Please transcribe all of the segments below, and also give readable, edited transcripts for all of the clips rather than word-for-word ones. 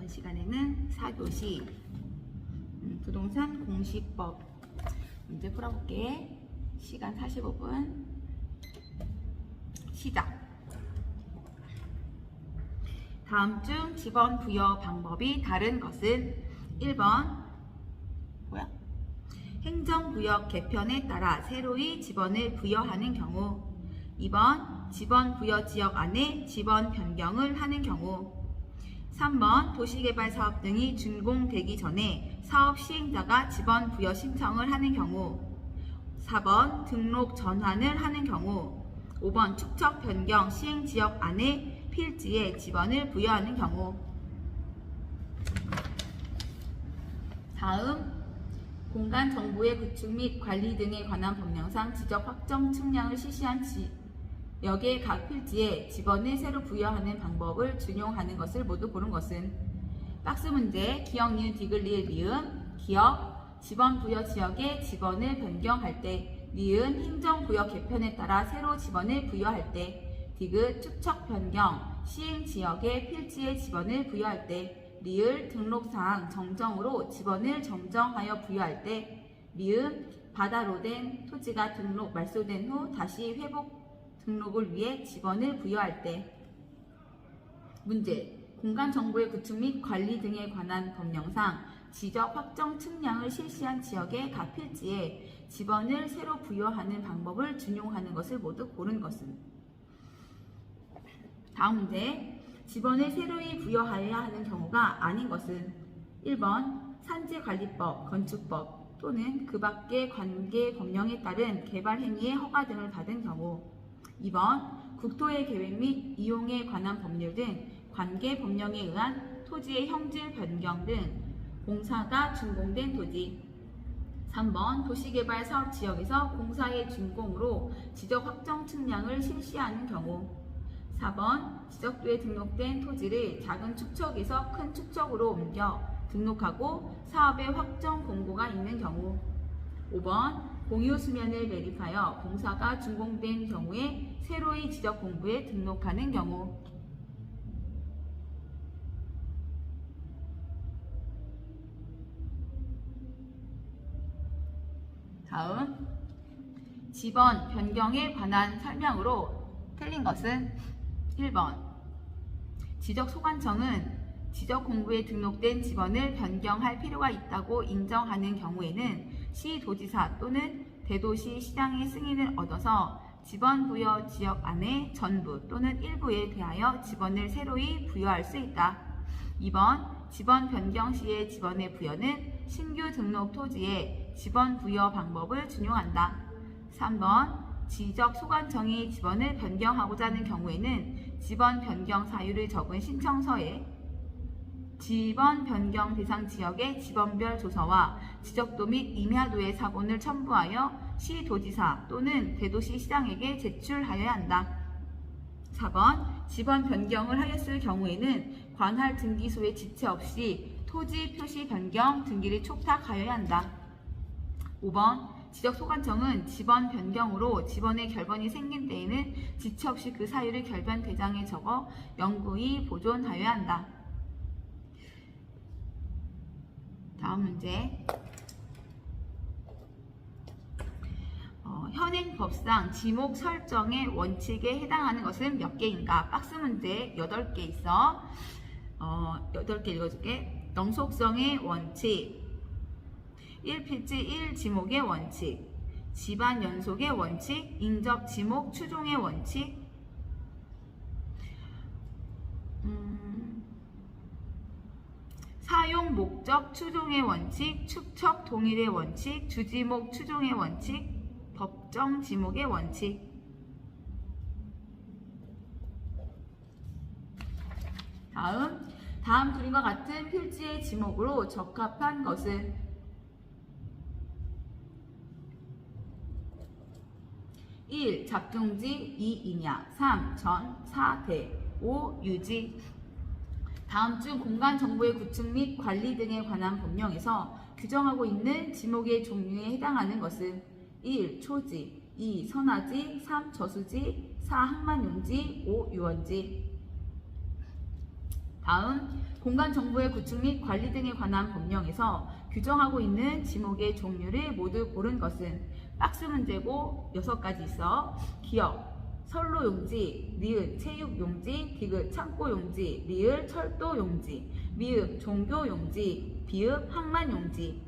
이번 시간에는 4교시 부동산 공시법 문제 풀어볼게. 시간 45분. 시작. 다음 중 지번 부여 방법이 다른 것은 1번 행정구역 개편에 따라 새로이 지번을 부여하는 경우, 2번 지번 부여 지역 안에 지번 변경을 하는 경우, 3번 도시개발 사업 등이 준공되기 전에 사업 시행자가 지번 부여 신청을 하는 경우, 4번 등록 전환을 하는 경우, 5번 축척 변경 시행지역 안에 필지에 지번을 부여하는 경우. 다음 공간 정보의 구축 및 관리 등에 관한 법령상 지적 확정 측량을 실시한 지역의 각 필지에 지번을 새로 부여하는 방법을 준용하는 것을 모두 고른 것은. 박스 문제. 기역, 니은, 디귿, 리을, 미음. 기역, 지번 부여 지역에 지번을 변경할 때. 니은, 행정구역 개편에 따라 새로 지번을 부여할 때. 디귿, 축척 변경 시행 지역의 필지에 지번을 부여할 때. 리을, 등록사항 정정으로 지번을 정정하여 부여할 때. 미음, 바다로 된 토지가 등록 말소된 후 다시 회복 등록을 위해 지번을 부여할 때. 문제. 공간정보의 구축 및 관리 등에 관한 법령상 지적 확정 측량을 실시한 지역의 각 필지에 지번을 새로 부여하는 방법을 준용하는 것을 모두 고른 것은. 다음 문제. 지번을 새로이 부여하여야 하는 경우가 아닌 것은. 1번 산지관리법, 건축법 또는 그 밖의 관계 법령에 따른 개발 행위의 허가 등을 받은 경우. 2번 국토의 계획 및 이용에 관한 법률 등 관계 법령에 의한 토지의 형질 변경 등 공사가 준공된 토지. 3번 도시개발 사업 지역에서 공사의 준공으로 지적 확정 측량을 실시하는 경우. 4번 지적도에 등록된 토지를 작은 축척에서 큰 축척으로 옮겨 등록하고 사업의 확정 공고가 있는 경우. 5번 공유 수면을 매립하여 공사가 준공된 경우에 새로이 지적 공부에 등록하는 경우. 다음 지번 변경에 관한 설명으로 틀린 것은. 1번 지적 소관청은 지적 공부에 등록된 지번을 변경할 필요가 있다고 인정하는 경우에는 시도지사 또는 대도시 시장의 승인을 얻어서 지번 부여 지역 안에 전부 또는 일부에 대하여 지번을 새로이 부여할 수 있다. 2번 지번 변경 시의 지번의 부여는 신규 등록 토지의 지번 부여 방법을 준용한다. 3번 지적 소관청이 지번을 변경하고자 하는 경우에는 지번 변경 사유를 적은 신청서에 지번 변경 대상 지역의 지번별 조서와 지적도 및 임야도의 사본을 첨부하여 시도지사 또는 대도시 시장에게 제출하여야 한다. 4번 지번 변경을 하였을 경우에는 관할 등기소의 지체 없이 토지 표시 변경 등기를 촉탁하여야 한다. 5번 지적 소관청은 지번 변경으로 지번의 결번이 생긴 때에는 지체 없이 그 사유를 결변 대장에 적어 영구히 보존하여야 한다. 다음 문제. 현행 법상 지목 설정의 원칙에 해당하는 것은 몇 개인가? 박스 문제 8개 있어. 8개 읽어줄게. 영속성의 원칙, 1필지 1지목의 원칙, 집안 연속의 원칙, 인접 지목 추종의 원칙, 사용 목적 추종의 원칙, 축척 동일의 원칙, 주지목 추종의 원칙, 법정 지목의 원칙. 다음 그림과 같은 필지의 지목으로 적합한 것은. 1. 작중지, 2. 임야, 3. 전, 4. 대, 5. 유지. 다음 중 공간 정보의 구축 및 관리 등에 관한 법령에서 규정하고 있는 지목의 종류에 해당하는 것은. 1. 초지, 2. 선화지, 3. 저수지, 4. 항만용지, 5. 유원지. 다음, 공간정보의 구축 및 관리 등에 관한 법령에서 규정하고 있는 지목의 종류를 모두 고른 것은 박스 문제고 6가지 있어. 기역, 선로용지, 니은, 체육용지, 디귿, 창고용지, 리을, 철도용지, 미읍, 종교용지, 비읍, 항만용지.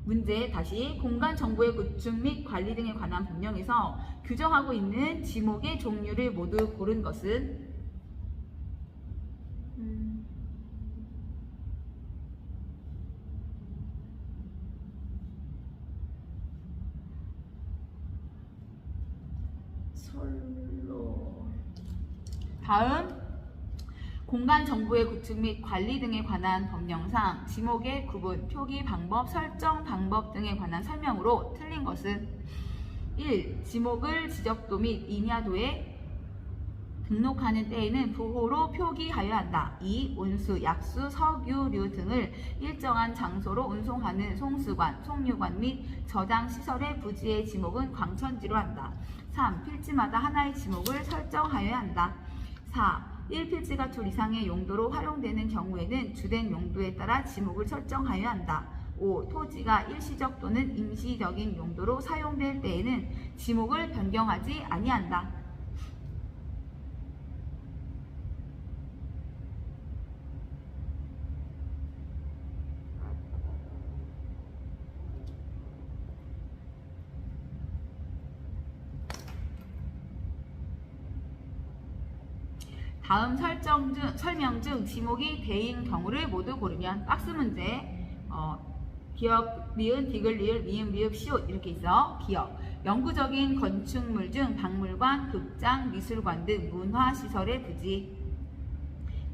문제 다시 공간정보의 구축 및 관리 등에 관한 법령에서 규정하고 있는 지목의 종류를 모두 고른 것은 다음, 공간정보의 구축 및 관리 등에 관한 법령상 지목의 구분, 표기 방법, 설정 방법 등에 관한 설명으로 틀린 것은 1. 지목을 지적도 및 인야도에 등록하는 때에는 부호로 표기하여야 한다. 2. 운수, 약수, 석유류 등을 일정한 장소로 운송하는 송수관, 송유관 및 저장 시설의 부지의 지목은 광천지로 한다. 3. 필지마다 하나의 지목을 설정하여야 한다. 4. 1필지가 둘 이상의 용도로 활용되는 경우에는 주된 용도에 따라 지목을 설정하여야 한다. 5. 토지가 일시적 또는 임시적인 용도로 사용될 때에는 지목을 변경하지 아니한다. 다음 설명 중 지목이 대인 경우를 모두 고르면 박스 문제. 기역, 니은, 디귿, 리을, 미음, 미읍, 시옷 이렇게 있어. 기역, 영구적인 건축물 중 박물관, 극장, 미술관 등 문화시설의 부지.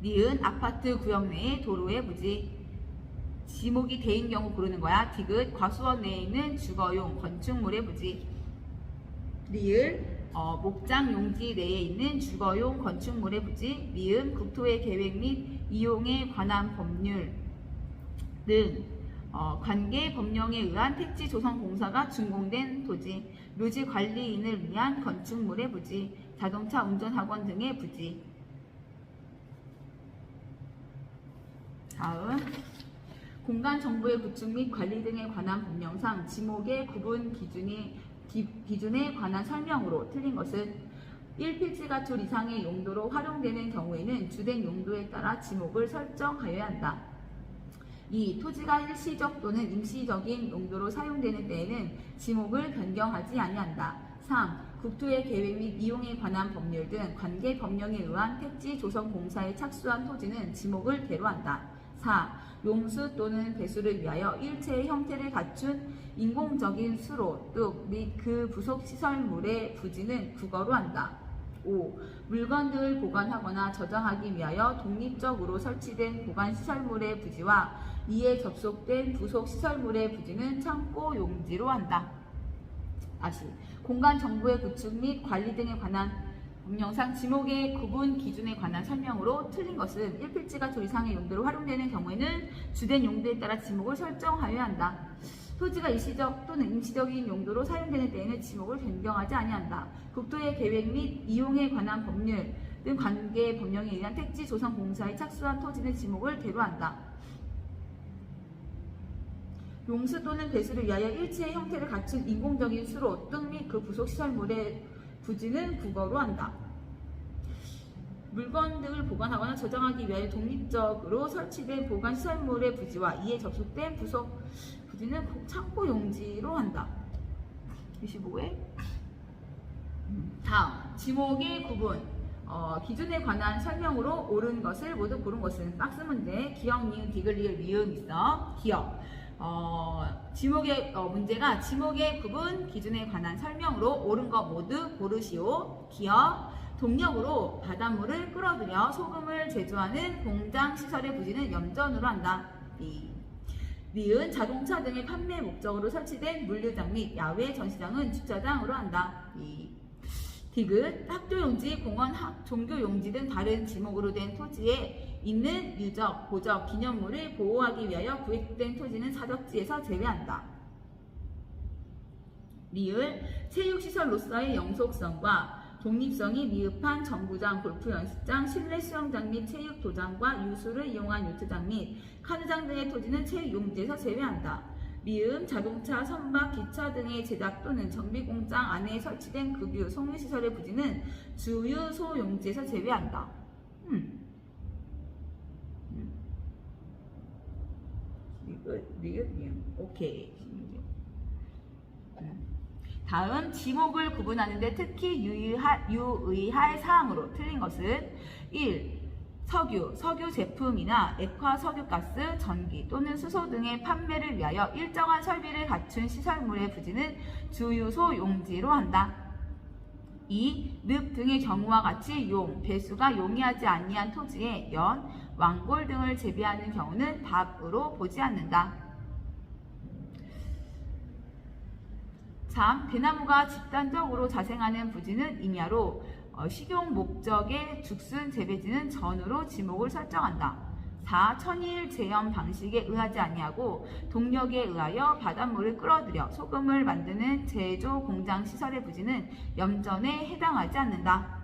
니은, 아파트 구역 내의 도로의 부지. 지목이 대인 경우 고르는 거야. 디귿, 과수원 내에 있는 주거용 건축물의 부지. 리을, 목장 용지 내에 있는 주거용 건축물의 부지. 미음, 국토의 계획 및 이용에 관한 법률 등 관계 법령에 의한 택지 조성 공사가 준공된 토지. 묘지 관리인을 위한 건축물의 부지. 자동차 운전학원 등의 부지. 다음, 공간정보의 구축 및 관리 등에 관한 법령상 지목의 구분 기준에 관한 설명으로 틀린 것은 1필지가 둘 이상의 용도로 활용되는 경우에는 주된 용도에 따라 지목을 설정하여야 한다. 2. 토지가 일시적 또는 임시적인 용도로 사용되는 때에는 지목을 변경하지 아니한다. 3. 국토의 계획 및 이용에 관한 법률 등 관계 법령에 의한 택지 조성 공사에 착수한 토지는 지목을 대로한다. 4. 용수 또는 배수를 위하여 일체의 형태를 갖춘 인공적인 수로 및 그 부속 시설물의 부지는 국어로 한다. 5. 물건 등을 보관하거나 저장하기 위하여 독립적으로 설치된 보관시설물의 부지와 이에 접속된 부속시설물의 부지는 창고 용지로 한다. 다시, 공간정보의 구축 및 관리 등에 관한 법령상 지목의 구분 기준에 관한 설명으로 틀린 것은 1필지가 둘 이상의 용도로 활용되는 경우에는 주된 용도에 따라 지목을 설정하여야 한다. 토지가 일시적 또는 임시적인 용도로 사용되는 때에는 지목을 변경하지 아니한다. 국토의 계획 및 이용에 관한 법률 등 관계 법령에 의한 택지 조성 공사에 착수한 토지는 지목을 대로한다. 용수 또는 배수를 위하여 일체의 형태를 갖춘 인공적인 수로 등 및 그 부속 시설물의 부지는 국어로 한다. 물건 등을 보관하거나 저장하기 위하여 독립적으로 설치된 보관시설물의 부지와 이에 접속된 부속 부지는 창고 용지로 한다. 25회. 다음, 지목의 구분 기준에 관한 설명으로 옳은 것을 모두 고른 것은 박스 문제. 기역, 니은, 디귿, 리을, 미음 있어. 기역. 지목의 문제가 지목의 구분 기준에 관한 설명으로 옳은 것 모두 고르시오. 기역, 동력으로 바닷물을 끌어들여 소금을 제조하는 공장 시설의 부지는 염전으로 한다. 니은, 자동차 등의 판매 목적으로 설치된 물류장 및 야외 전시장은 주차장으로 한다. 디귿, 학교용지, 공원, 종교용지 등 다른 지목으로 된 토지에 있는 유적, 보적, 기념물을 보호하기 위하여 구획된 토지는 사적지에서 제외한다. 리을, 체육시설로서의 영속성과 독립성이 미흡한 정구장, 골프 연습장, 실내 수영장 및 체육 도장과 유수를 이용한 요트장 및 카누장 등의 토지는 체육 용지에서 제외한다. 미음, 자동차, 선박, 기차 등의 제작 또는 정비 공장 안에 설치된 급유, 송유 시설의 부지는 주유 소용지에서 제외한다. 오케이. 다음 지목을 구분하는데 특히 유의할 사항으로 틀린 것은 1. 석유 제품이나 액화 석유가스, 전기 또는 수소 등의 판매를 위하여 일정한 설비를 갖춘 시설물의 부지는 주유소 용지로 한다. 2. 늪 등의 경우와 같이 배수가 용이하지 아니한 토지에 연, 왕골 등을 재배하는 경우는 답으로 보지 않는다. 3. 대나무가 집단적으로 자생하는 부지는 임야로 식용 목적의 죽순 재배지는 전으로 지목을 설정한다. 4. 천일 제염 방식에 의하지 아니하고 동력에 의하여 바닷물을 끌어들여 소금을 만드는 제조 공장 시설의 부지는 염전에 해당하지 않는다.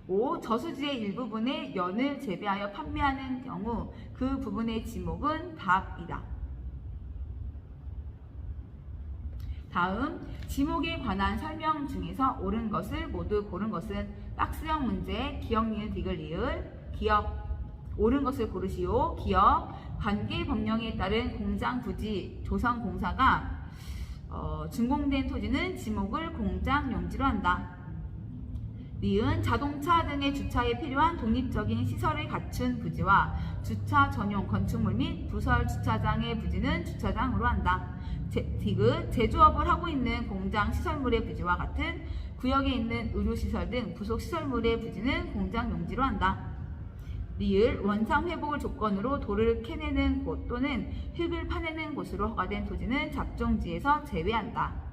5. 저수지의 일부분에 연을 재배하여 판매하는 경우 그 부분의 지목은 답이다. 다음 지목에 관한 설명 중에서 옳은 것을 모두 고른 것은 박스형 문제 기억 니은 디귿 리을 기억 옳은 것을 고르시오. 기억 관계 법령에 따른 공장 부지 조성 공사가 준공된 토지는 지목을 공장 용지로 한다. 니은 자동차 등의 주차에 필요한 독립적인 시설을 갖춘 부지와 주차 전용 건축물 및 부설 주차장의 부지는 주차장으로 한다. 디귿 제조업을 하고 있는 공장 시설물의 부지와 같은 구역에 있는 의료시설 등 부속 시설물의 부지는 공장 용지로 한다. 리을 원상 회복을 조건으로 돌을 캐내는 곳 또는 흙을 파내는 곳으로 허가된 토지는 잡종지에서 제외한다.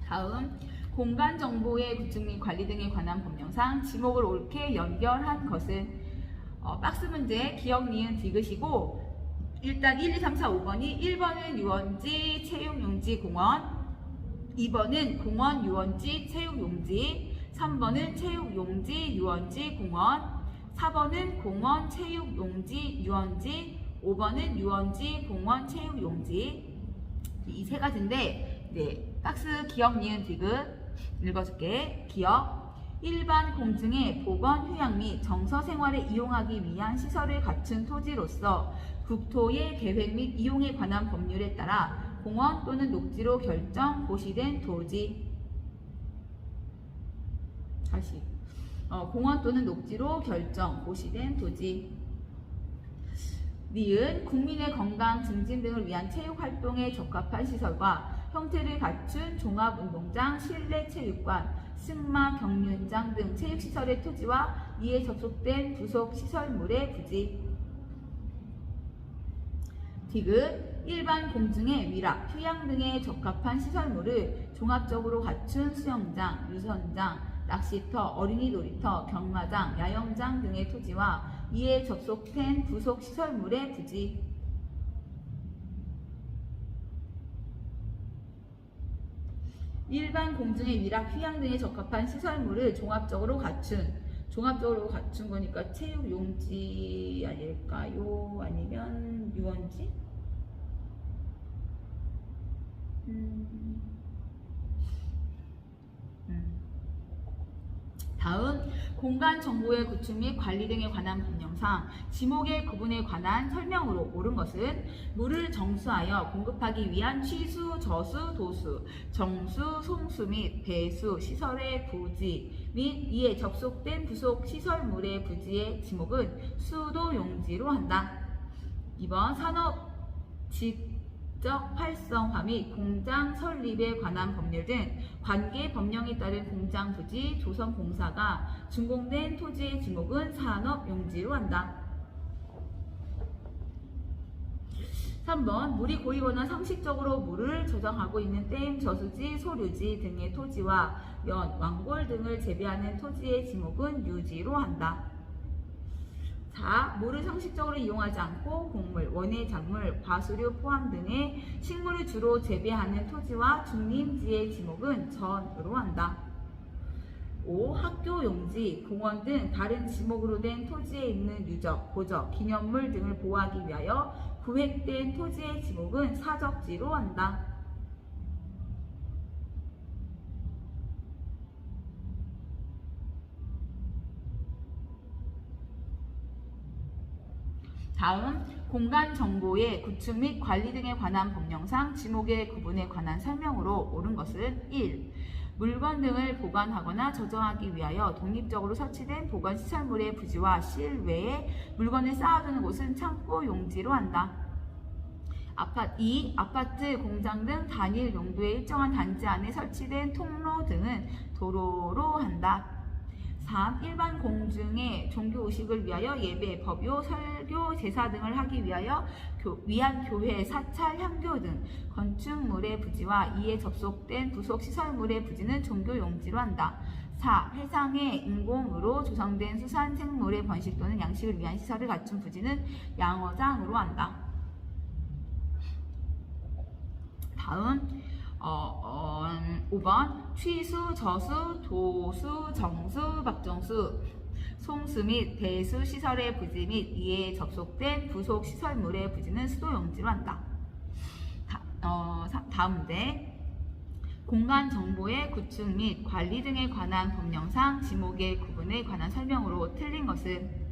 다음 공간정보의 구축 및 관리 등에 관한 법령상 지목을 옳게 연결한 것은 박스 문제 기억 니은 디귿이고 일단 1, 2, 3, 4, 5번이 1번은 유원지, 체육용지, 공원 2번은 공원, 유원지, 체육용지 3번은 체육용지, 유원지, 공원 4번은 공원, 체육용지, 유원지 5번은 유원지, 공원, 체육용지 이 세 가지인데 박스 기억 니은 디귿 읽어줄게. 기억 일반 공중의 보건, 휴양 및 정서 생활에 이용하기 위한 시설을 갖춘 토지로서 국토의 계획 및 이용에 관한 법률에 따라 공원 또는 녹지로 결정 고시된 토지. 다시 공원 또는 녹지로 결정 고시된 토지. 니은 국민의 건강 증진 등을 위한 체육 활동에 적합한 시설과 형태를 갖춘 종합운동장, 실내 체육관, 승마, 경륜장 등 체육시설의 토지와 이에 접속된 부속 시설물의 부지. 디귿 일반 공중의 위락, 휴양 등에 적합한 시설물을 종합적으로 갖춘 수영장, 유선장, 낚시터, 어린이 놀이터, 경마장, 야영장 등의 토지와 이에 접속된 부속 시설물의 부지. 일반 공중의 위락, 휴양 등에 적합한 시설물을 종합적으로 갖춘 거니까 체육용지 아닐까요? 아니면 유원지? 다음 공간 정보의 구축 및 관리 등에 관한 법령상 지목의 구분에 관한 설명으로 옳은 것은 물을 정수하여 공급하기 위한 취수, 저수, 도수, 정수, 송수 및 배수 시설의 부지 및 이에 접속된 부속 시설물의 부지의 지목은 수도 용지로 한다. 2번 산업 직접 활성화 및 공장 설립에 관한 법률 등 관계 법령에 따른 공장 부지 조성 공사가 준공된 토지의 지목은 산업 용지로 한다. 3번 물이 고이거나 상식적으로 물을 저장하고 있는 댐, 저수지, 소류지 등의 토지와 연, 왕골 등을 재배하는 토지의 지목은 유지로 한다. 4. 물을 상식적으로 이용하지 않고 곡물, 원예 작물, 과수류, 포함 등의 식물을 주로 재배하는 토지와 중림지의 지목은 전으로 한다. 5. 학교 용지, 공원 등 다른 지목으로 된 토지에 있는 유적, 고적, 기념물 등을 보호하기 위하여 구획된 토지의 지목은 사적지로 한다. 다음, 공간 정보의 구축 및 관리 등에 관한 법령상 지목의 구분에 관한 설명으로 옳은 것은 1. 물건 등을 보관하거나 저장하기 위하여 독립적으로 설치된 보관시설물의 부지와 실외에 물건을 쌓아두는 곳은 창고 용지로 한다. 2. 아파트, 공장 등 단일 용도의 일정한 단지 안에 설치된 통로 등은 도로로 한다. 3. 일반 공중의 종교 의식을 위하여 예배, 법요, 설교, 제사 등을 하기 위하여 위한 교회, 사찰, 향교 등 건축물의 부지와 이에 접속된 부속 시설물의 부지는 종교 용지로 한다. 4. 해상의 인공으로 조성된 수산 생물의 번식 또는 양식을 위한 시설을 갖춘 부지는 양어장으로 한다. 다음 5번 취수, 저수, 도수, 정수, 박정수, 송수 및 배수 시설의 부지 및 이에 접속된 부속 시설물의 부지는 수도용지로 한다. 다음 문제. 공간 정보의 구축 및 관리 등에 관한 법령상 지목의 구분에 관한 설명으로 틀린 것은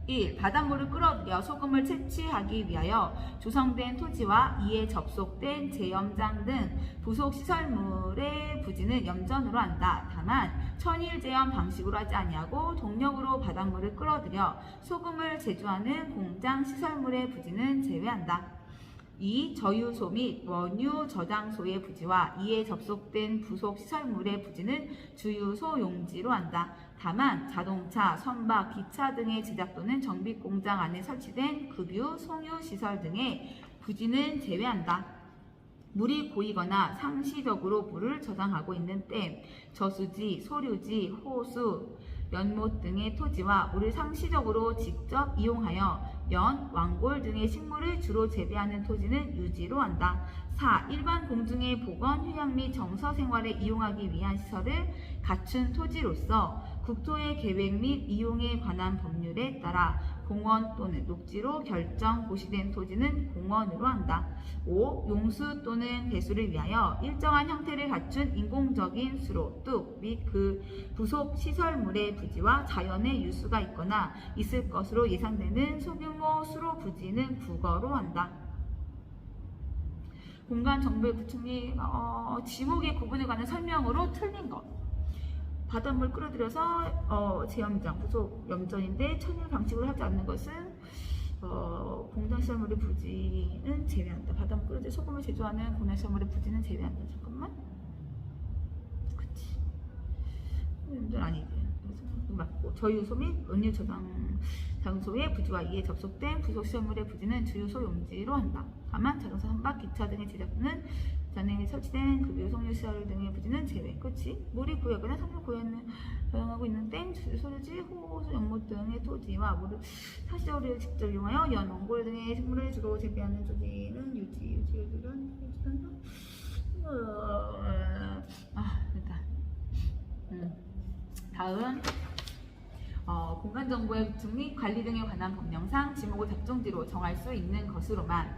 1. 바닷물을 끌어들여 소금을 채취하기 위하여 조성된 토지와 이에 접속된 제염장 등 부속 시설물의 부지는 염전으로 한다. 다만 천일제염 방식으로 하지 아니하고 동력으로 바닷물을 끌어들여 소금을 제조하는 공장 시설물의 부지는 제외한다. 2. 저유소 및 원유 저장소의 부지와 이에 접속된 부속 시설물의 부지는 주유소 용지로 한다. 다만 자동차, 선박, 기차 등의 제작 또는 정비 공장 안에 설치된 급유, 송유 시설 등의 부지는 제외한다. 물이 고이거나 상시적으로 물을 저장하고 있는 댐, 저수지, 소류지, 호수, 연못 등의 토지와 물을 상시적으로 직접 이용하여 연, 왕골 등의 식물을 주로 재배하는 토지는 유지로 한다. 4. 일반 공중의 보건, 휴양 및 정서 생활에 이용하기 위한 시설을 갖춘 토지로서 국토의 계획 및 이용에 관한 법률에 따라 공원 또는 녹지로 결정 고시된 토지는 공원으로 한다. 5. 용수 또는 배수를 위하여 일정한 형태를 갖춘 인공적인 수로, 뚝 및 그 부속 시설물의 부지와 자연의 유수가 있거나 있을 것으로 예상되는 소규모 수로 부지는 국어로 한다. 공간 정보의 구축 및 지목의 구분에 관한 설명으로 틀린 것. 바닷물 끌어들여서 제염장, 부속 염전인데 천일 방식으로 하지 않는 것은 공장시설물의 부지는 제외한다. 바닷물 끌어들여 소금을 제조하는 공장시설물의 부지는 제외한다. 잠깐만. 그치. 염전 아니지. 맞고 저유소 및 원유 저장소의 부지와 이에 접속된 부속 시설물의 부지는 주유소 용지로 한다. 다만 자동차, 선박, 기차 등의 제작부는 잔해에 설치된 급유, 송유 시설 등의 부지는 제외. 그렇지? 물이 고여거나 상류 고여는 사용하고 있는 댐, 소류지, 호수, 연못 등의 토지와 물을 상시적으로 직접 이용하여 연, 원골 등의 식물을 주로 재배하는 토지는 유지는 됐다. 다음 공간정보의 구축 및 관리 등에 관한 법령상 지목을 작정지로 정할 수 있는 것으로만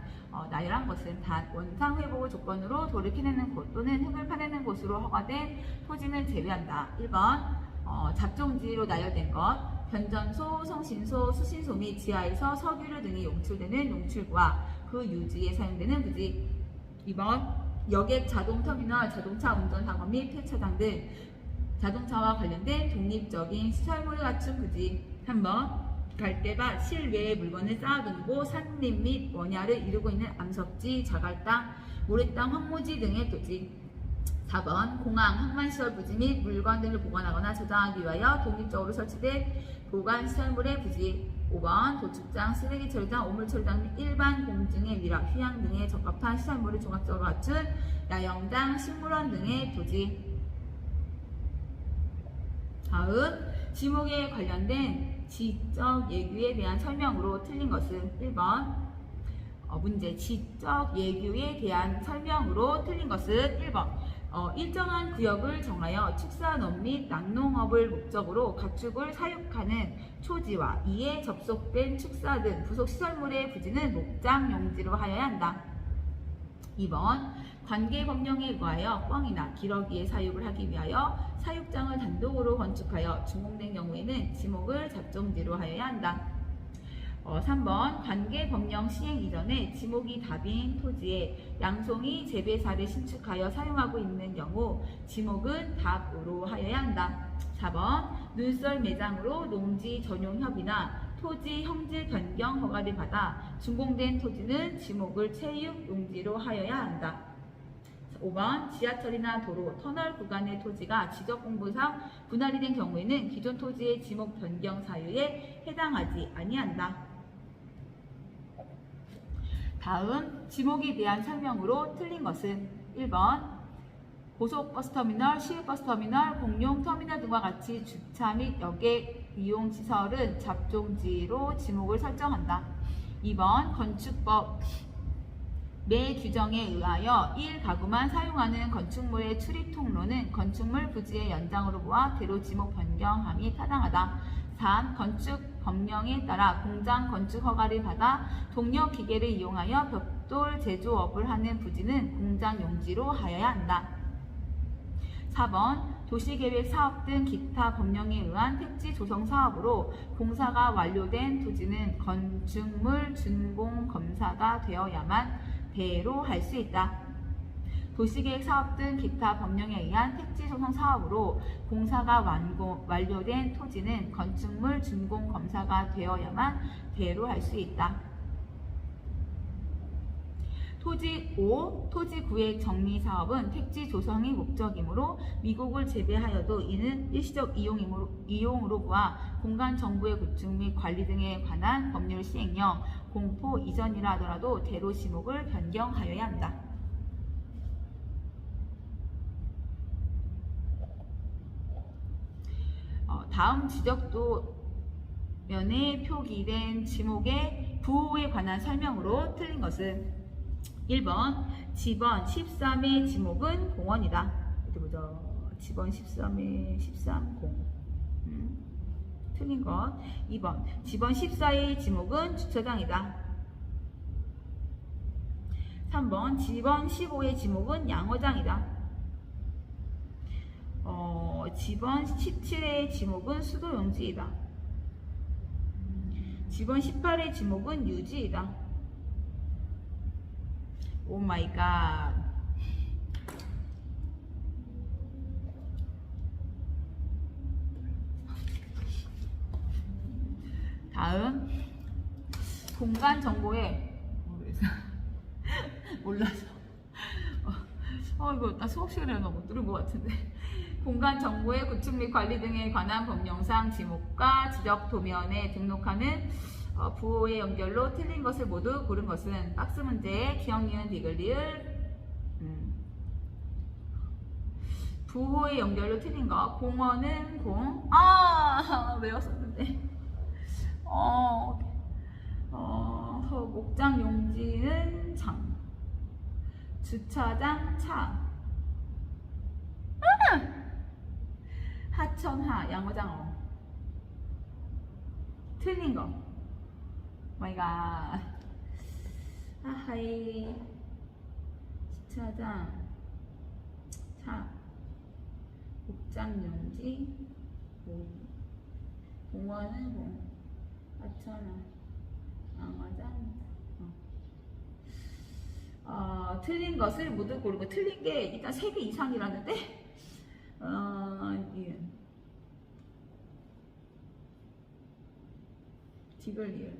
나열한 것은 단 원상 회복을 조건으로 돌을 캐내는 곳 또는 흙을 파내는 곳으로 허가된 토지는 제외한다. 1번 작정지로 나열된 것, 변전소, 성신소, 수신소 및 지하에서 석유류 등이 용출되는 용출구와 그 유지에 사용되는 부지. 2번 여객, 자동터미널, 자동차 운전 학원 및 폐차장 등 자동차와 관련된 독립적인 시설물을 갖춘 부지. 3번 갈대밭, 실외에 물건을 쌓아두는 곳, 산림 및 원야를 이루고 있는 암석지, 자갈땅, 모래땅, 황무지 등의 토지. 4번 공항, 항만시설 부지 및 물건 등을 보관하거나 저장하기 위하여 독립적으로 설치된 보관시설물의 부지. 5번 도축장, 쓰레기 처리장, 오물 처리장 및 일반 공증의 밀랍, 휴양 등에 적합한 시설물을 종합적으로 갖춘 야영장, 식물원 등의 토지. 다음 지목에 관련된 지적 예규에 대한 설명으로 틀린 것은 1번. 문제 지적 예규에 대한 설명으로 틀린 것은 1번. 일정한 구역을 정하여 축산업 및 낙농업을 목적으로 가축을 사육하는 초지와 이에 접속된 축사 등 부속 시설물의 부지는 목장 용지로 하여야 한다. 2번. 관계 법령에 의하여 꿩이나 기러기의 사육을 하기 위하여 사육장을 단독으로 건축하여 준공된 경우에는 지목을 잡종지로 하여야 한다. 3번. 관계 법령 시행 이전에 지목이 답인 토지에 양송이 재배사를 신축하여 사용하고 있는 경우 지목은 답으로 하여야 한다. 4번. 눈썰 매장으로 농지 전용 협의나 토지 형질 변경 허가를 받아 준공된 토지는 지목을 체육 용지로 하여야 한다. 5번. 지하철이나 도로, 터널 구간의 토지가 지적공부상 분할이 된 경우에는 기존 토지의 지목 변경 사유에 해당하지 아니한다. 다음 지목에 대한 설명으로 틀린 것은 1번. 고속버스터미널, 시외버스터미널, 공용터미널 등과 같이 주차 및 여객 이용 시설은 잡종지로 지목을 설정한다. 2번. 건축법 매 규정에 의하여 1가구만 사용하는 건축물의 출입 통로는 건축물 부지의 연장으로 보아 대로 지목 변경함이 타당하다. 3. 건축 법령에 따라 공장 건축 허가를 받아 동력 기계를 이용하여 벽돌 제조업을 하는 부지는 공장 용지로 하여야 한다. 4번. 도시계획 사업 등 기타 법령에 의한 택지 조성 사업으로 공사가 완료된 토지는 건축물 준공 검사가 되어야만 대로 할 수 있다. 도시계획 사업 등 기타 법령에 의한 택지 조성 사업으로 공사가 완료된 토지는 건축물 준공 검사가 되어야만 대로 할 수 있다. 토지 5. 토지 구획 정리 사업은 택지 조성이 목적이므로 미국을 제외하여도 이는 일시적 이용으로 보아 공간 정보의 구축 및 관리 등에 관한 법률 시행령 공포 이전이라 하더라도 대로 지목을 변경하여야 한다. 다음 지적도면에 표기된 지목의 부호에 관한 설명으로 틀린 것은 1번. 지번 13의 지목은 공원이다. 어디 보자. 지번 13의 13 공. 틀린 것. 2번. 지번 14의 지목은 주차장이다. 3번. 지번 15의 지목은 양어장이다. 지번 17의 지목은 수도용지이다. 지번 18의 지목은 유지이다. 오 마이 갓. 다음 공간 정보에 몰라서 이거 나 수업 시간에 못 들은 것 같은데. 공간 정보의 구축 및 관리 등에 관한 법령상 지목과 지적 도면에 등록하는 부호의 연결로 틀린 것을 모두 고른 것은 박스 문제에 기억, 니은, 디귿, 리을 부호의 연결로 틀린 거. 공원은 공. 외웠었는데. 목장 용지는 장. 주차장 차. 하천하 양어장어. 틀린 거. 마이갓. 하이. 주차장 차. 목장 용지 공원은 공. 하천하 양어장. 틀린 것을 모두 고르고. 틀린 게 일단 3개 이상이라는데 디귿 리을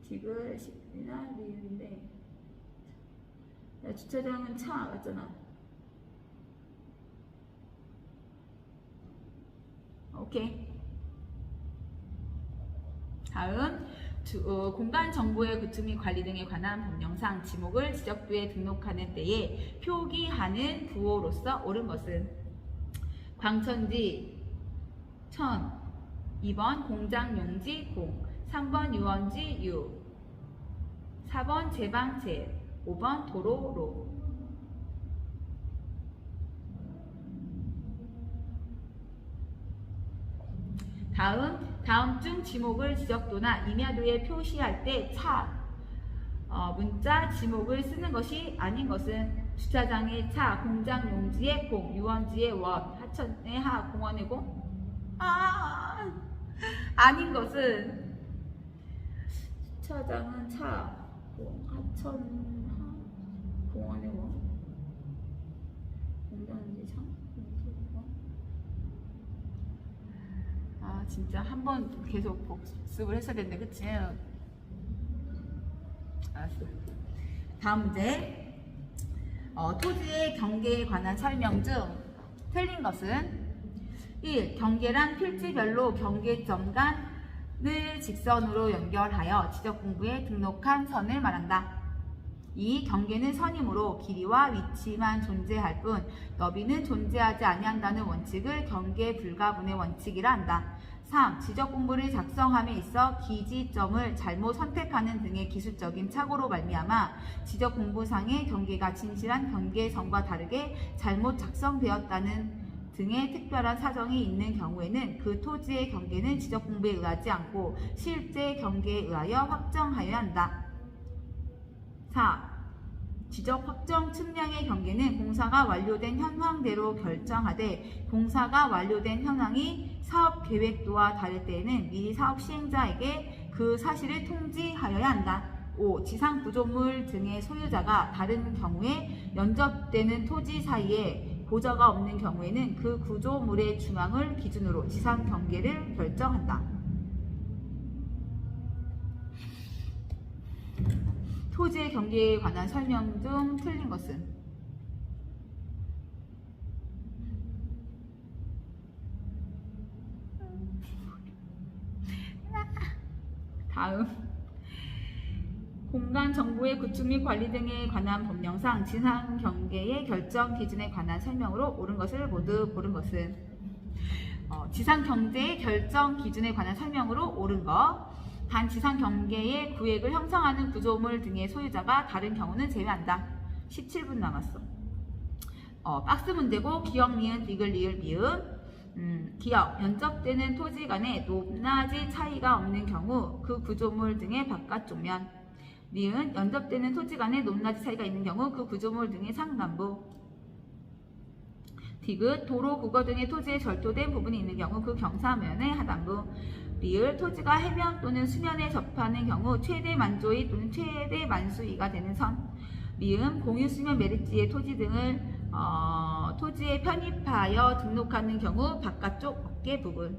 디귿이나 리을인데 주차장은 차 맞잖아. 오케이. 다음 공간 정보의 구축 및 관리 등에 관한 법령상 지목을 지적부에 등록하는 때에 표기하는 부호로서 옳은 것은 광천지 천, 2번 공장용지 공, 3번 유원지 유, 4번 제방 제, 5번 도로로. 다음 중 지목을 지적도나 임야도에 표시할 때 문자 지목을 쓰는 것이 아닌 것은 주차장의 차, 공장 용지의 공, 유원지의 원, 하천의 하, 공원의 공. 아닌 것은 주차장은 차, 하천 하, 공원의 원, 공장 용지 차. 진짜 한 번 계속 복습을 했어야 되는데, 그치? 알았어. 다음 문제. 토지의 경계에 관한 설명 중 틀린 것은 1. 경계란 필지별로 경계점 간을 직선으로 연결하여 지적공부에 등록한 선을 말한다. 2. 경계는 선이므로 길이와 위치만 존재할 뿐 너비는 존재하지 아니한다는 원칙을 경계 불가분의 원칙이라 한다. 3. 지적공부를 작성함에 있어 기지점을 잘못 선택하는 등의 기술적인 착오로 말미암아 지적공부상의 경계가 진실한 경계선과 다르게 잘못 작성되었다는 등의 특별한 사정이 있는 경우에는 그 토지의 경계는 지적공부에 의하지 않고 실제 경계에 의하여 확정하여야 한다. 4. 지적 확정 측량의 경계는 공사가 완료된 현황대로 결정하되 공사가 완료된 현황이 사업 계획도와 다를 때에는 미리 사업 시행자에게 그 사실을 통지하여야 한다. 5. 지상 구조물 등의 소유자가 다른 경우에 연접되는 토지 사이에 보저가 없는 경우에는 그 구조물의 중앙을 기준으로 지상 경계를 결정한다. 토지의 경계에 관한 설명 중 틀린 것은 다음 공간 정보의 구축 및 관리 등에 관한 법령상 지상 경계의 결정 기준에 관한 설명으로 옳은 것을 모두 고른 것은 지상 경계의 결정 기준에 관한 설명으로 옳은 것. 단 지상 경계의 구획을 형성하는 구조물 등의 소유자가 다른 경우는 제외한다. 17분 남았어. 박스 문제고 기역, 니은, 디귿, 리을, 미음. 기역, 연접되는 토지 간에 높낮이 차이가 없는 경우 그 구조물 등의 바깥쪽면. 니은, 연접되는 토지 간에 높낮이 차이가 있는 경우 그 구조물 등의 상단부. 디귿, 도로, 국어 등의 토지에 절도된 부분이 있는 경우 그 경사면의 하단부. 리을, 토지가 해변 또는 수면에 접하는 경우 최대 만조이 또는 최대 만수이가 되는 선. 미음, 공유 수면 메리지의 토지 등을 토지에 편입하여 등록하는 경우 바깥쪽 어깨 부분.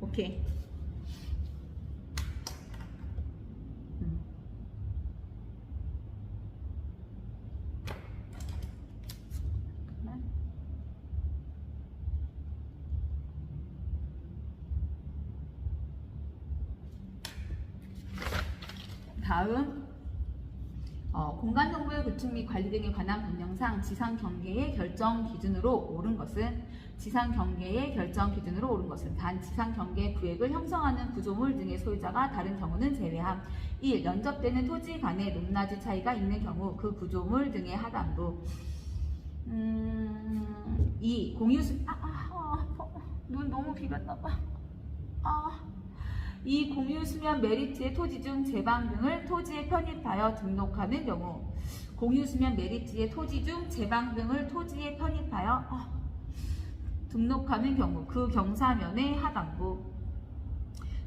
오케이. 다음 공간정보의 구축 및 관리 등에 관한 법령상 지상 경계의 결정 기준으로 옳은 것은 지상 경계의 결정 기준으로 옳은 것은 단 지상 경계 구획을 형성하는 구조물 등의 소유자가 다른 경우는 제외함. 1. 연접되는 토지 간의 높낮이 차이가 있는 경우 그 구조물 등의 하단부. 2. 공유수 눈 너무 비렸나봐. 이 공유수면 메리트의 토지 중 제방 등을 토지에 편입하여 등록하는 경우 공유수면 메리트의 토지 중 제방 등을 토지에 편입하여 등록하는 경우 그 경사면의 하단부.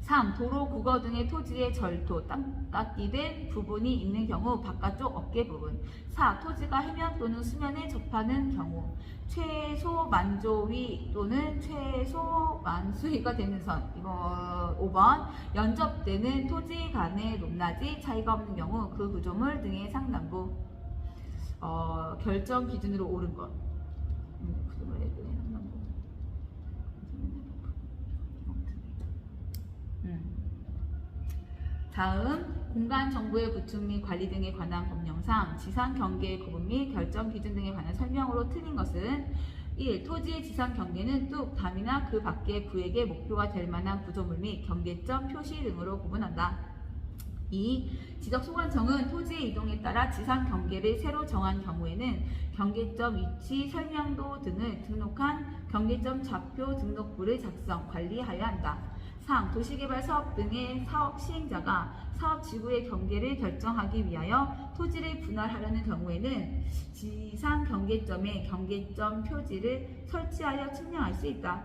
3. 도로, 국어 등의 토지의 절도, 땅깎이 된 부분이 있는 경우 바깥쪽 어깨 부분. 4. 토지가 해면 또는 수면에 접하는 경우 최소 만조위 또는 최소 만수위가 되는 선. 이거 5번. 연접되는 토지 간의 높낮이 차이가 없는 경우 그 구조물 등의 상단부 결정 기준으로 옳은 것. 다음 공간 정보의 구축 및 관리 등에 관한 법령상 지상 경계의 구분 및 결정 기준 등에 관한 설명으로 틀린 것은 1. 토지의 지상 경계는 뚝, 담이나 그 밖의 구역의 목표가 될 만한 구조물 및 경계점, 표시 등으로 구분한다. 2. 지적 소관청은 토지의 이동에 따라 지상 경계를 새로 정한 경우에는 경계점 위치, 설명도 등을 등록한 경계점 좌표 등록부를 작성, 관리하여야 한다. 3. 도시개발 사업 등의 사업 시행자가 사업 지구의 경계를 결정하기 위하여 토지를 분할하려는 경우에는 지상 경계점에 경계점 표지를 설치하여 측량할 수 있다.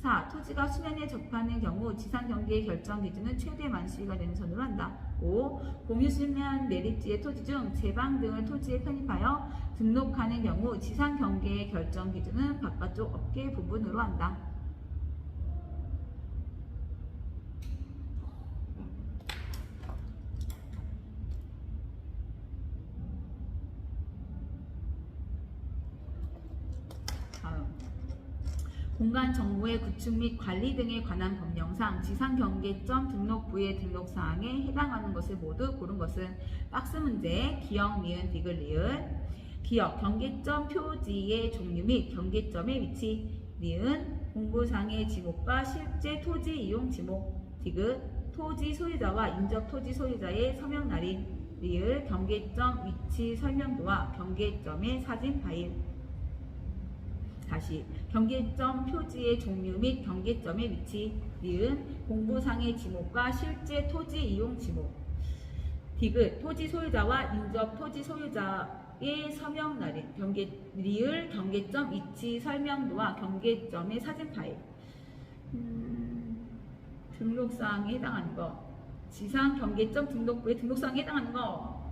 4. 토지가 수면에 접하는 경우 지상 경계의 결정 기준은 최대 만수위가 되는 선으로 한다. 5. 공유 수면 내립지의 토지 중 제방 등을 토지에 편입하여 등록하는 경우 지상 경계의 결정 기준은 바깥쪽 어깨 부분으로 한다. 공간 정보의 구축 및 관리 등에 관한 법령상 지상 경계점 등록부의 등록사항에 해당하는 것을 모두 고른 것은 박스 문제, 기역, 니은, 디귿, 리을. 기역, 경계점 표지의 종류 및 경계점의 위치. 니은, 공부상의 지목과 실제 토지 이용 지목. 디귿, 토지 소유자와 인접 토지 소유자의 서명 날인. 리을, 경계점 위치 설명도와 경계점의 사진 파일. 다시 경계점 표지의 종류 및 경계점의 위치. 니은, 공부상의 지목과 실제 토지 이용 지목. 디귿, 토지 소유자와 인접 토지 소유자의 서명 날인. 리을, 경계점 위치 설명도와 경계점의 사진 파일. 등록사항에 해당하는 거. 지상 경계점 등록부의 등록사항에 해당하는 거.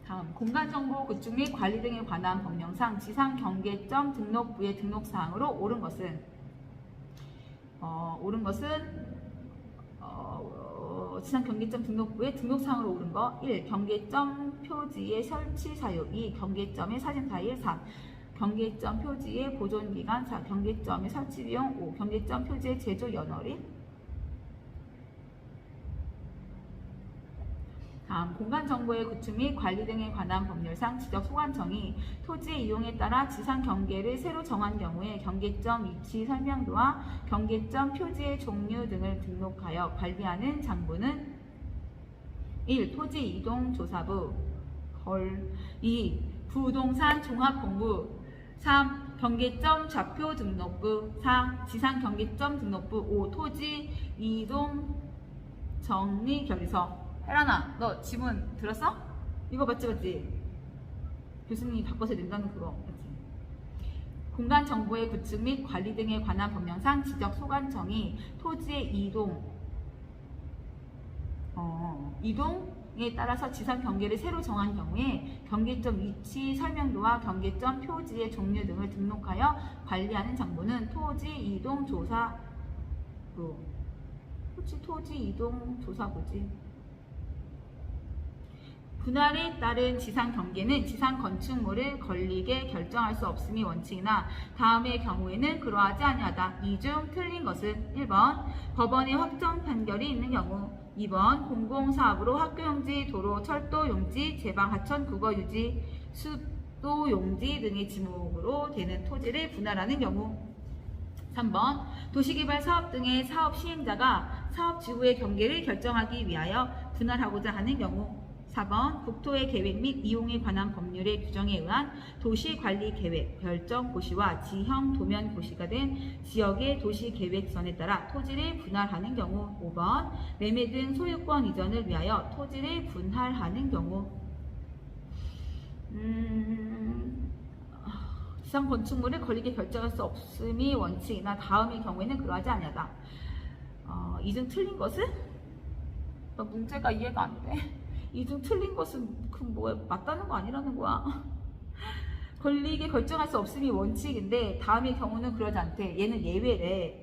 다음, 공간정보 구축 및 관리 등에 관한 법령상 지상 경계점 등록부의 등록사항으로 옳은 것은 지상 경계점 등록부의 등록사항으로 옳은 거. 1. 경계점 표지의 설치 사유. 2. 경계점의 사진 파일. 3. 경계점 표지의 보존 기간. 4. 경계점의 설치 비용. 5. 경계점 표지의 제조 연월일. 다음, 공간정보의 구축 및 관리 등에 관한 법률상 지적 소관청이 토지의 이용에 따라 지상 경계를 새로 정한 경우에 경계점 위치 설명도와 경계점 표지의 종류 등을 등록하여 관리하는 장부는 1. 토지 이동 조사부. 2. 부동산 종합공부. 3. 경계점 좌표 등록부. 4. 지상 경계점 등록부. 5. 토지 이동 정리 결의서. 혜란아, 너 지문 들었어? 이거 맞지? 교수님이 바꿔서 낸다는 그거 맞지? 공간정보의 구축 및 관리 등에 관한 법령상 지적 소관청이 토지의 이동에 따라서 지상 경계를 새로 정한 경우에 경계점 위치 설명도와 경계점 표지의 종류 등을 등록하여 관리하는 장부는 토지 이동 조사부. 토지 이동 조사부지. 분할에 따른 지상 경계는 지상 건축물을 걸리게 결정할 수 없음이 원칙이나 다음의 경우에는 그러하지 아니하다. 이 중 틀린 것은 1번 법원의 확정 판결이 있는 경우. 2번 공공사업으로 학교용지, 도로, 철도 용지, 제방, 하천, 국어 유지, 수도 용지 등의 지목으로 되는 토지를 분할하는 경우. 3번 도시개발 사업 등의 사업 시행자가 사업 지구의 경계를 결정하기 위하여 분할하고자 하는 경우. 4번 국토의 계획 및 이용에 관한 법률의 규정에 의한 도시관리계획, 별정고시와 지형 도면고시가 된 지역의 도시계획선에 따라 토지를 분할하는 경우. 5번 매매 등 소유권 이전을 위하여 토지를 분할하는 경우. 지상 건축물에 걸리게 결정할 수 없음이 원칙이나 다음의 경우에는 그러하지 아니하다. 이 중 틀린 것은? 문제가 이해가 안 돼. 이 중 틀린 것은 그 뭐야, 맞다는 거 아니라는 거야. 걸리게 결정할 수 없음이 원칙인데 다음의 경우는 그러지 않대. 얘는 예외래.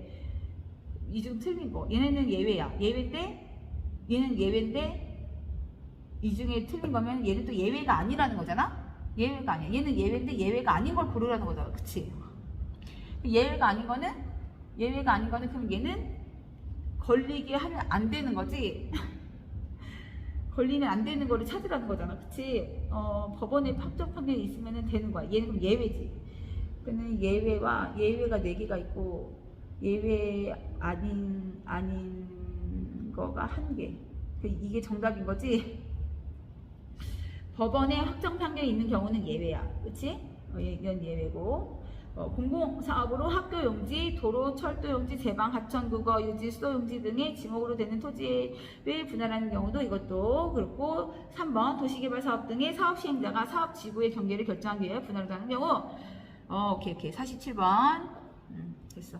이 중 틀린 거. 얘네는 예외야. 얘는 예외인데 이 중에 틀린 거면 얘는 또 예외가 아니라는 거잖아? 예외가 아니야. 얘는 예외인데 예외가 아닌 걸 고르라는 거잖아. 그치? 예외가 아닌 거는 그럼 얘는 걸리게 하면 안 되는 거지? 걸리면 안 되는 거를 찾으라는 거잖아. 그치? 법원에 확정 판결이 있으면 되는 거야. 얘는 그럼 예외지. 그러면 예외가 4개가 있고 예외 아닌 거가 1개. 이게 정답인 거지? 법원에 확정 판결이 있는 경우는 예외야. 그치? 이건 예외고. 공공사업으로 학교용지, 도로, 철도용지, 제방, 하천, 국어, 유지, 수도용지 등의 지목으로 되는 토지를 분할하는 경우도 이것도 그렇고. 3번 도시개발사업 등의 사업 시행자가 사업 지구의 경계를 결정하기 위해 분할을 하는 경우. 오케이. 47번. 됐어.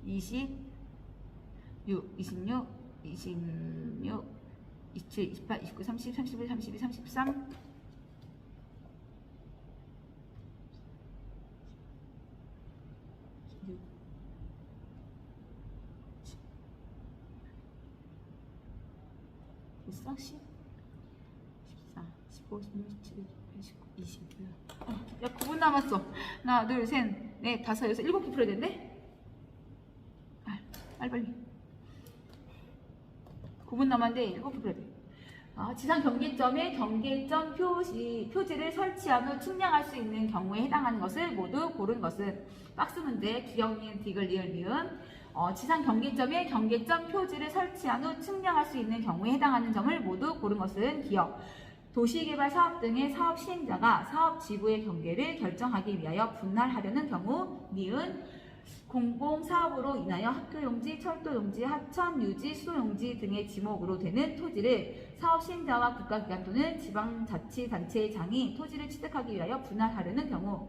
26, 26, 27, 28, 29, 30, 31, 32, 33. 됐어? 10, 14, 15, 16, 17, 18, 19, 20. 야, 9분 남았어. 하나, 둘, 셋, 넷, 다섯, 여섯, 7개 풀어야 된대? 빨리. 9분 남았는데 7개 풀어야 돼. 지상 경계점에 경계점 표지를 설치한 후 측량할 수 있는 경우에 해당하는 것을 모두 고른 것은 박스 문제. 기억, 니은, 디귿, 리을, 니은. 지상 경계점에 경계점 표지를 설치한 후 측량할 수 있는 경우에 해당하는 점을 모두 고른 것은 기억. 도시개발 사업 등의 사업 시행자가 사업 지구의 경계를 결정하기 위하여 분할하려는 경우. 니은. 공공사업으로 인하여 학교용지, 철도용지, 하천, 유지, 수도용지 등의 지목으로 되는 토지를 사업 시행자와 국가기관 또는 지방자치단체의 장이 토지를 취득하기 위하여 분할하려는 경우.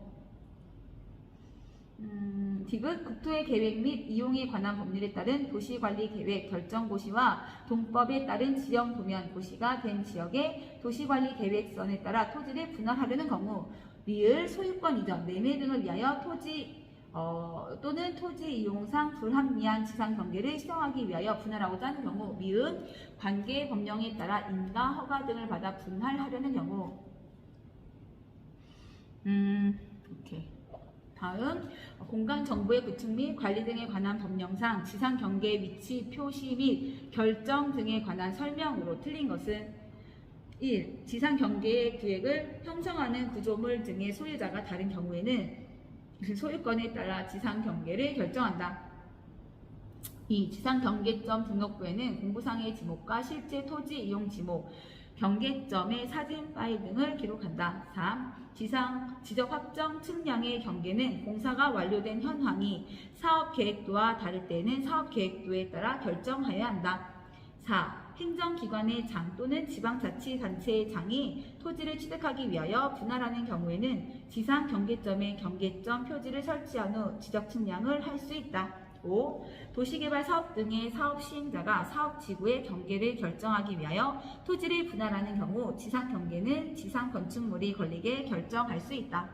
디귿. 국토의 계획 및 이용에 관한 법률에 따른 도시관리계획 결정고시와 동법에 따른 지형도면 고시가 된 지역의 도시관리계획선에 따라 토지를 분할하려는 경우. 리을. 소유권 이전, 매매 등을 위하여 토지 또는 토지 이용상 불합리한 지상 경계를 시정하기 위하여 분할하고자 하는 경우. 미은. 관계 법령에 따라 인가 허가 등을 받아 분할하려는 경우. 오케이. 다음. 공간 정보의 구축 및 관리 등에 관한 법령상 지상 경계 위치 표시 및 결정 등에 관한 설명으로 틀린 것은 1. 지상 경계 구획을 형성하는 구조물 등의 소유자가 다른 경우에는 그 소유권에 따라 지상 경계를 결정한다. 2. 지상 경계점 등록부에는 공부상의 지목과 실제 토지 이용 지목, 경계점의 사진 파일 등을 기록한다. 3. 지적 확정 측량의 경계는 공사가 완료된 현황이 사업 계획도와 다를 때는 사업 계획도에 따라 결정하여야 한다. 4. 행정기관의 장 또는 지방자치단체의 장이 토지를 취득하기 위하여 분할하는 경우에는 지상 경계점에 경계점 표지를 설치한 후 지적 측량을 할 수 있다. 5. 도시개발 사업 등의 사업 시행자가 사업 지구의 경계를 결정하기 위하여 토지를 분할하는 경우 지상 경계는 지상 건축물이 걸리게 결정할 수 있다.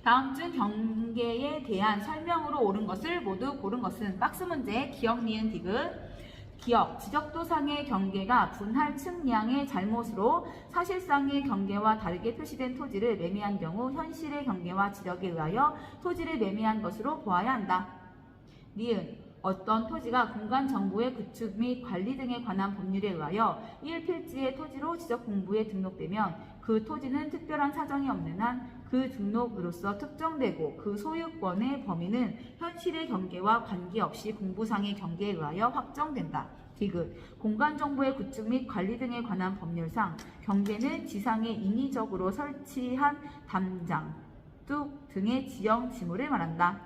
다음 중 경계에 대한 설명으로 옳은 것을 모두 고른 것은 박스 문제. 기억, 니은, 디귿. 기억. 지적도상의 경계가 분할 측량의 잘못으로 사실상의 경계와 다르게 표시된 토지를 매매한 경우 현실의 경계와 지적에 의하여 토지를 매매한 것으로 보아야 한다. 니은. 어떤 토지가 공간정보의 구축 및 관리 등에 관한 법률에 의하여 1필지의 토지로 지적공부에 등록되면 그 토지는 특별한 사정이 없는 한 그 등록으로서 특정되고 그 소유권의 범위는 현실의 경계와 관계없이 공부상의 경계에 의하여 확정된다. 디귿. 공간정보의 구축 및 관리 등에 관한 법률상 경계는 지상에 인위적으로 설치한 담장, 뚝 등의 지형 지물을 말한다.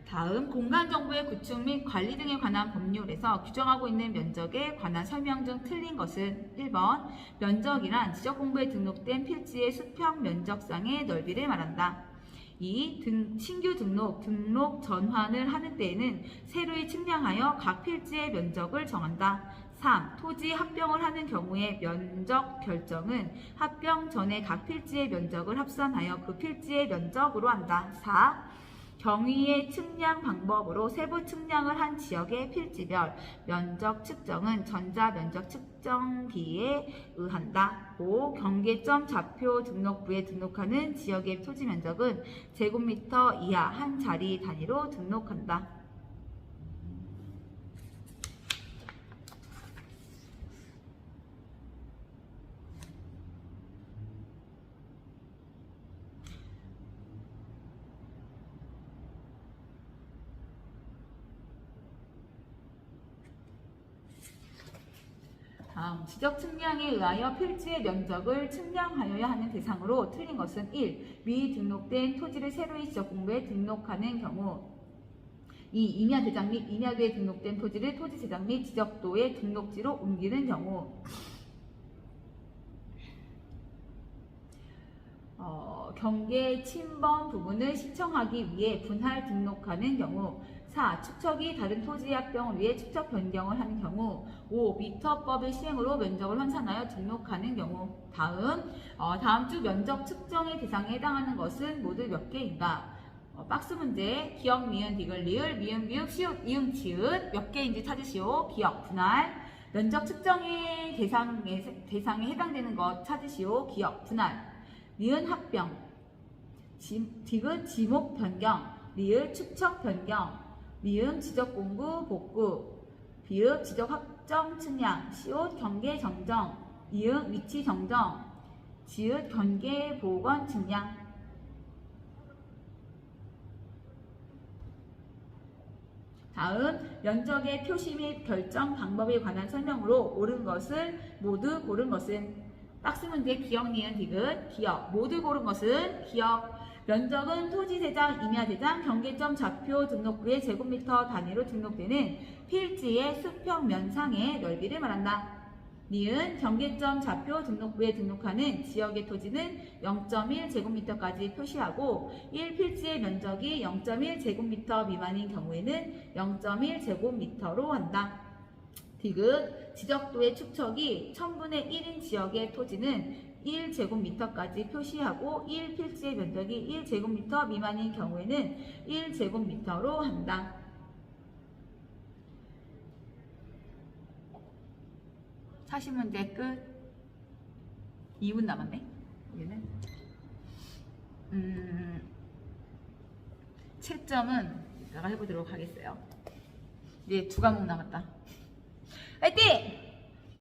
다음 공간정보의 구축 및 관리 등에 관한 법률에서 규정하고 있는 면적에 관한 설명 중 틀린 것은 1번 면적이란 지적공부에 등록된 필지의 수평 면적상의 넓이를 말한다. 2. 신규 등록 전환을 하는 때에는 새로이 측량하여 각 필지의 면적을 정한다. 3. 토지 합병을 하는 경우에 면적 결정은 합병 전에 각 필지의 면적을 합산하여 그 필지의 면적으로 한다. 4. 경위의 측량 방법으로 세부 측량을 한 지역의 필지별 면적 측정은 전자면적 측정기에 의한다. 5. 경계점 좌표 등록부에 등록하는 지역의 토지 면적은 제곱미터 이하 한 자리 단위로 등록한다. 다음 지적 측량에 의하여 필지의 면적을 측량하여야 하는 대상으로 틀린 것은 1. 미등록된 토지를 새로이 지적공부에 등록하는 경우 2. 임야대장 및 임야도에 등록된 토지를 토지제장 및 지적도의 등록지로 옮기는 경우 경계 침범 부분을 시청하기 위해 분할 등록하는 경우 4. 축척이 다른 토지 합병을 위해 축척 변경을 하는 경우 5. 미터법의 시행으로 면적을 환산하여 등록하는 경우 다음 주 면적 측정의 대상에 해당하는 것은 모두 몇 개인가? 박스 문제 기역, 미은, 디귿, 리을, 미음, 비읍, 시옷, 이응, 지읒 몇 개인지 찾으시오. 기역, 분할 면적 측정의 대상에 해당되는 것 찾으시오. 기역, 분할 미은, 합병 디귿, 지목 변경 리을, 축척 변경 미음, 지적공부, 복구 비읍, 지적 확정 측량 시옷, 경계 정정 이응, 위치 정정 지읒, 경계 복원 측량 다음 면적의 표시 및 결정 방법에 관한 설명으로 옳은 것을 모두 고른 것은 박스 문제 기역, 니은, 디귿 기역 모두 고른 것은 기역 면적은 토지대장, 임야대장, 경계점 좌표 등록부의 제곱미터 단위로 등록되는 필지의 수평 면상의 넓이를 말한다. 니은 경계점 좌표 등록부에 등록하는 지역의 토지는 0.1 제곱미터까지 표시하고 1필지의 면적이 0.1 제곱미터 미만인 경우에는 0.1 제곱미터로 한다. 디귿 지적도의 축척이 1000분의 1인 지역의 토지는 1제곱미터까지 표시하고 1필지의 면적이 1제곱미터 미만인 경우에는 1제곱미터로 한다. 사십 문제 끝. 2분 남았네. 얘는 채점은 이따가 해보도록 하겠어요. 이제 2과목 남았다. 화이팅!